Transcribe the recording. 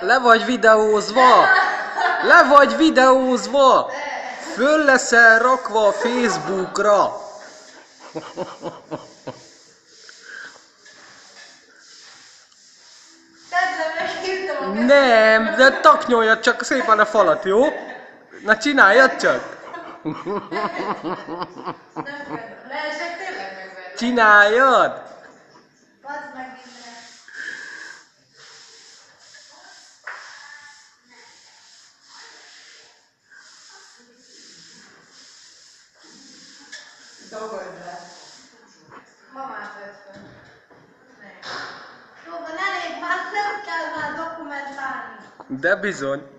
Le vagy videózva! Le vagy videózva! Föl leszel rakva a Facebookra! Nem, de taknyoljad csak szépen a falat, jó? Na csináljad csak! Leesek tényleg megverni. Csináljad! Bazd meg innen. Dolgozz le. Mamát vett fel. Jó, van elég, már nem kell már dokumentálni. De bizony.